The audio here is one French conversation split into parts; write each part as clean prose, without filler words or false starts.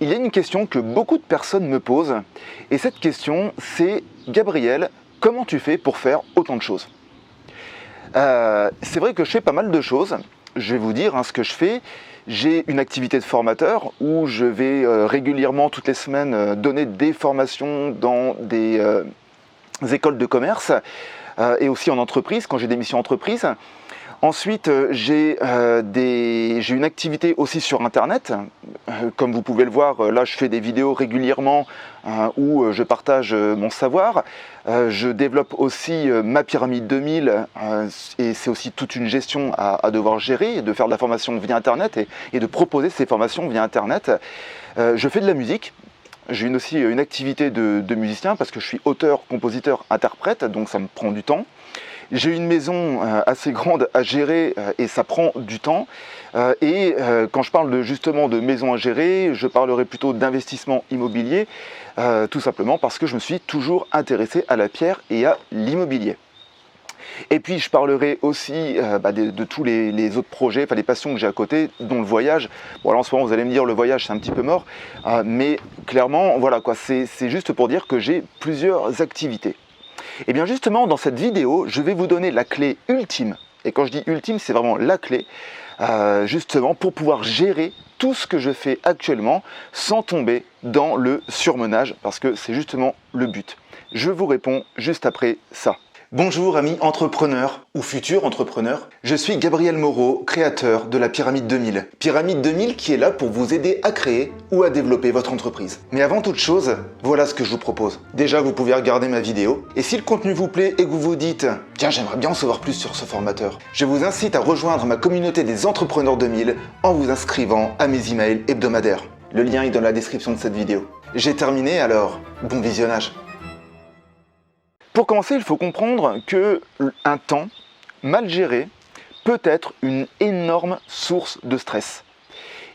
Il y a une question que beaucoup de personnes me posent, et cette question c'est: Gabriel, comment tu fais pour faire autant de choses? C'est vrai que je fais pas mal de choses. Je vais vous dire ce que je fais. J'ai une activité de formateur où je vais régulièrement, toutes les semaines, donner des formations dans des écoles de commerce et aussi en entreprise, quand j'ai des missions entreprises. Ensuite, j'ai une activité aussi sur Internet. Comme vous pouvez le voir, là je fais des vidéos régulièrement où je partage mon savoir. Je développe aussi ma pyramide 2000 et c'est aussi toute une gestion à devoir gérer, de faire de la formation via Internet et de proposer ces formations via Internet. Je fais de la musique. J'ai aussi une activité de musicien parce que je suis auteur, compositeur, interprète, donc ça me prend du temps. J'ai une maison assez grande à gérer et ça prend du temps. Quand je parle justement de maison à gérer, je parlerai plutôt d'investissement immobilier, tout simplement parce que je me suis toujours intéressé à la pierre et à l'immobilier. Et puis je parlerai aussi de tous les autres projets, enfin les passions que j'ai à côté, dont le voyage. Bon alors en ce moment vous allez me dire le voyage c'est un petit peu mort, mais clairement voilà quoi, c'est juste pour dire que j'ai plusieurs activités. Et bien justement dans cette vidéo je vais vous donner la clé ultime, et quand je dis ultime c'est vraiment la clé, justement pour pouvoir gérer tout ce que je fais actuellement sans tomber dans le surmenage, parce que c'est justement le but. Je vous réponds juste après ça. Bonjour amis entrepreneurs ou futurs entrepreneurs, je suis Gabriel Moreau, créateur de la Pyramide 2000. Pyramide 2000 qui est là pour vous aider à créer ou à développer votre entreprise. Mais avant toute chose, voilà ce que je vous propose. Déjà, vous pouvez regarder ma vidéo, et si le contenu vous plaît et que vous vous dites « Tiens, j'aimerais bien en savoir plus sur ce formateur », je vous incite à rejoindre ma communauté des entrepreneurs 2000 en vous inscrivant à mes emails hebdomadaires. Le lien est dans la description de cette vidéo. J'ai terminé, alors bon visionnage. Pour commencer, il faut comprendre qu'un temps mal géré peut être une énorme source de stress.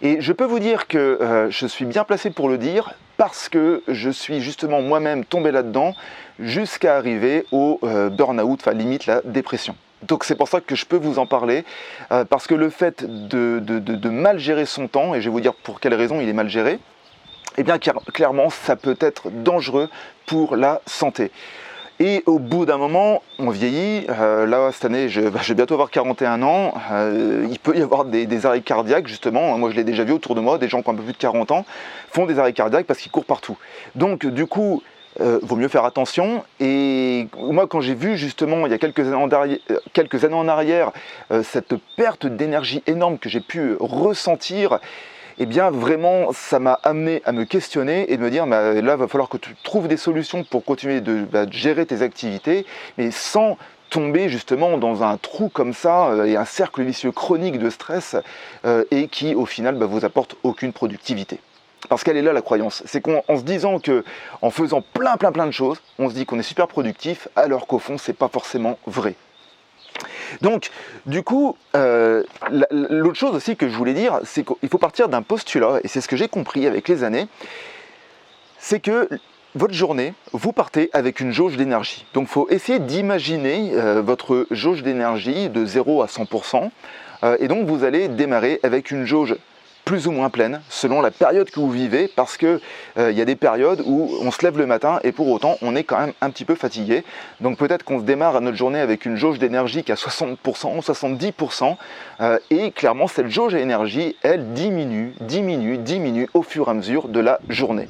Et je peux vous dire que je suis bien placé pour le dire parce que je suis justement moi-même tombé là-dedans jusqu'à arriver au burn-out, enfin limite la dépression. Donc c'est pour ça que je peux vous en parler, parce que le fait de mal gérer son temps, et je vais vous dire pour quelles raisons il est mal géré, eh bien clairement ça peut être dangereux pour la santé. Et au bout d'un moment, on vieillit. Là, cette année, je vais bientôt avoir 41 ans. Il peut y avoir des arrêts cardiaques, justement. Moi, je l'ai déjà vu autour de moi. Des gens qui ont un peu plus de 40 ans font des arrêts cardiaques parce qu'ils courent partout. Donc, du coup, vaut mieux faire attention. Et moi, quand j'ai vu, justement, il y a quelques années en arrière, cette perte d'énergie énorme que j'ai pu ressentir, eh bien vraiment ça m'a amené à me questionner et de me dire là il va falloir que tu trouves des solutions pour continuer de gérer tes activités, mais sans tomber justement dans un trou comme ça et un cercle vicieux chronique de stress et qui au final vous apporte aucune productivité. Parce qu'elle est là la croyance, c'est qu'en se disant qu'en faisant plein de choses, on se dit qu'on est super productif alors qu'au fond c'est pas forcément vrai. Donc, du coup, l'autre chose aussi que je voulais dire, c'est qu'il faut partir d'un postulat, et c'est ce que j'ai compris avec les années, c'est que votre journée, vous partez avec une jauge d'énergie. Donc, il faut essayer d'imaginer votre jauge d'énergie de 0 à 100%, et donc vous allez démarrer avec une jauge plus ou moins pleine, selon la période que vous vivez, parce que il y a des périodes où on se lève le matin et pour autant on est quand même un petit peu fatigué. Donc peut-être qu'on se démarre à notre journée avec une jauge d'énergie qui a 60%, 70%, et clairement cette jauge d'énergie, elle diminue au fur et à mesure de la journée.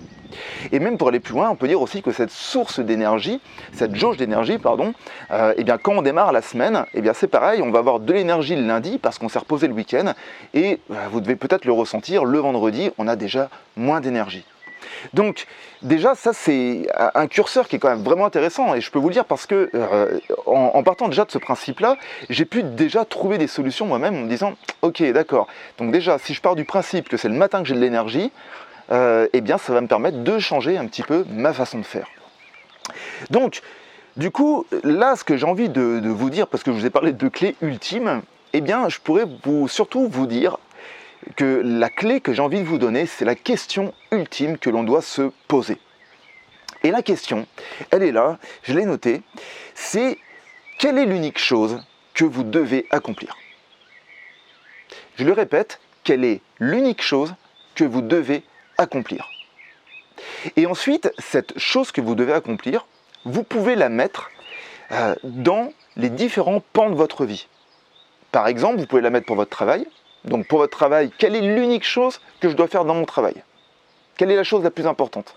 Et même pour aller plus loin, on peut dire aussi que cette source d'énergie, cette jauge d'énergie, pardon, eh bien quand on démarre la semaine, eh bien c'est pareil, on va avoir de l'énergie le lundi parce qu'on s'est reposé le week-end, et vous devez peut-être le ressentir, le vendredi, on a déjà moins d'énergie. Donc déjà ça c'est un curseur qui est quand même vraiment intéressant, et je peux vous le dire parce que en partant déjà de ce principe-là, j'ai pu déjà trouver des solutions moi-même en me disant ok d'accord, donc déjà si je pars du principe que c'est le matin que j'ai de l'énergie, eh bien ça va me permettre de changer un petit peu ma façon de faire. Donc, du coup, là, ce que j'ai envie de vous dire, parce que je vous ai parlé de clés ultimes, eh bien, je pourrais surtout vous dire que la clé que j'ai envie de vous donner, c'est la question ultime que l'on doit se poser. Et la question, elle est là, je l'ai notée, c'est quelle est l'unique chose que vous devez accomplir? Je le répète, quelle est l'unique chose que vous devez accomplir. Et ensuite, cette chose que vous devez accomplir, vous pouvez la mettre dans les différents pans de votre vie. Par exemple, vous pouvez la mettre pour votre travail. Donc pour votre travail, quelle est l'unique chose que je dois faire dans mon travail? Quelle est la chose la plus importante?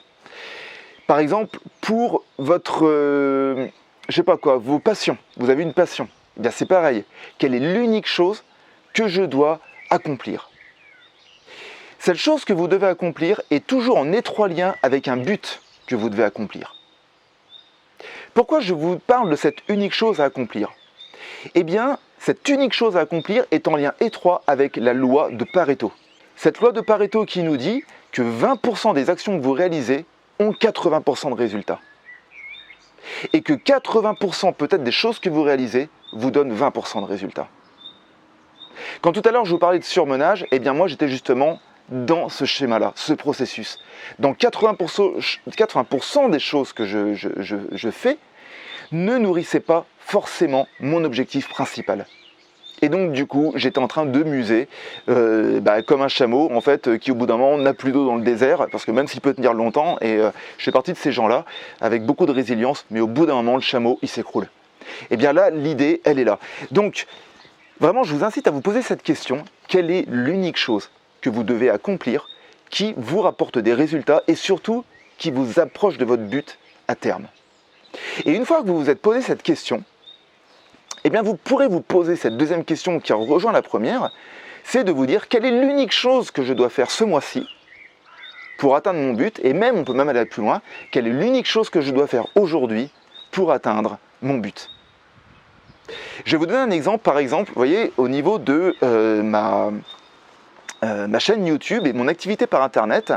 Par exemple, pour votre, je sais pas quoi, vos passions. Vous avez une passion. Eh bien c'est pareil. Quelle est l'unique chose que je dois accomplir? Cette chose que vous devez accomplir est toujours en étroit lien avec un but que vous devez accomplir. Pourquoi je vous parle de cette unique chose à accomplir? Eh bien, cette unique chose à accomplir est en lien étroit avec la loi de Pareto. Cette loi de Pareto qui nous dit que 20% des actions que vous réalisez ont 80% de résultats. Et que 80% peut-être des choses que vous réalisez vous donnent 20% de résultats. Quand tout à l'heure je vous parlais de surmenage, eh bien moi j'étais justement dans ce schéma-là, ce processus. Dans 80% des choses que je fais ne nourrissaient pas forcément mon objectif principal. Et donc du coup, j'étais en train de muser comme un chameau, en fait, qui au bout d'un moment n'a plus d'eau dans le désert, parce que même s'il peut tenir longtemps, et je fais partie de ces gens-là, avec beaucoup de résilience, mais au bout d'un moment, le chameau, il s'écroule. Et bien là, l'idée, elle est là. Donc, vraiment, je vous incite à vous poser cette question, quelle est l'unique chose que vous devez accomplir, qui vous rapporte des résultats, et surtout, qui vous approche de votre but à terme? Et une fois que vous vous êtes posé cette question, eh bien vous pourrez vous poser cette deuxième question qui rejoint la première, c'est de vous dire quelle est l'unique chose que je dois faire ce mois-ci pour atteindre mon but, et même, on peut même aller plus loin, quelle est l'unique chose que je dois faire aujourd'hui pour atteindre mon but. Je vais vous donner un exemple, par exemple, vous voyez, au niveau de ma chaîne YouTube et mon activité par Internet,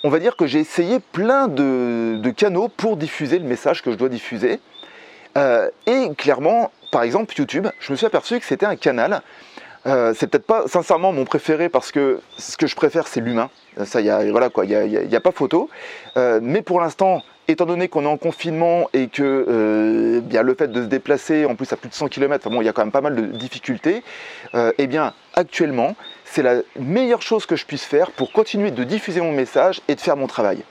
on va dire que j'ai essayé plein de canaux pour diffuser le message que je dois diffuser. Et clairement, par exemple YouTube, je me suis aperçu que c'était un canal. C'est peut-être pas sincèrement mon préféré parce que ce que je préfère c'est l'humain. Ça, voilà quoi, y a pas photo. Mais pour l'instant, étant donné qu'on est en confinement et que bien le fait de se déplacer, en plus à plus de 100 km, bon, il y a quand même pas mal de difficultés. Eh bien, actuellement, c'est la meilleure chose que je puisse faire pour continuer de diffuser mon message et de faire mon travail.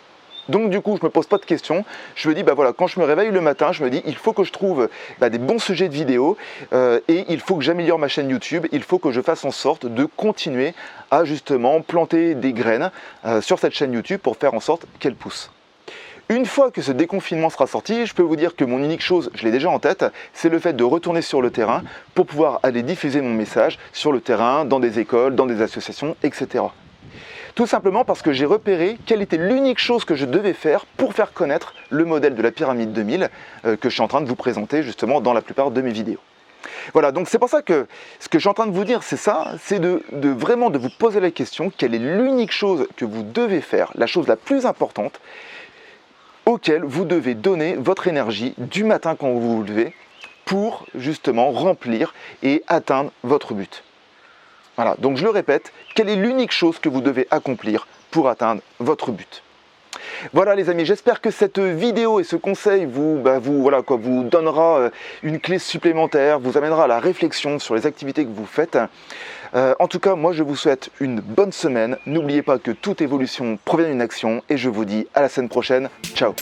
Donc du coup, je ne me pose pas de questions, je me dis, voilà, quand je me réveille le matin, je me dis, il faut que je trouve des bons sujets de vidéos et il faut que j'améliore ma chaîne YouTube, il faut que je fasse en sorte de continuer à justement planter des graines sur cette chaîne YouTube pour faire en sorte qu'elle pousse. Une fois que ce déconfinement sera sorti, je peux vous dire que mon unique chose, je l'ai déjà en tête, c'est le fait de retourner sur le terrain pour pouvoir aller diffuser mon message sur le terrain, dans des écoles, dans des associations, etc. Tout simplement parce que j'ai repéré quelle était l'unique chose que je devais faire pour faire connaître le modèle de la pyramide 2000 que je suis en train de vous présenter justement dans la plupart de mes vidéos. Voilà, donc c'est pour ça que ce que je suis en train de vous dire, c'est ça, c'est vraiment de vous poser la question, quelle est l'unique chose que vous devez faire, la chose la plus importante, auquel vous devez donner votre énergie du matin quand vous vous levez pour justement remplir et atteindre votre but. Voilà, donc je le répète, quelle est l'unique chose que vous devez accomplir pour atteindre votre but? Voilà les amis, j'espère que cette vidéo et ce conseil vous donnera une clé supplémentaire, vous amènera à la réflexion sur les activités que vous faites. En tout cas, moi je vous souhaite une bonne semaine. N'oubliez pas que toute évolution provient d'une action et je vous dis à la semaine prochaine. Ciao!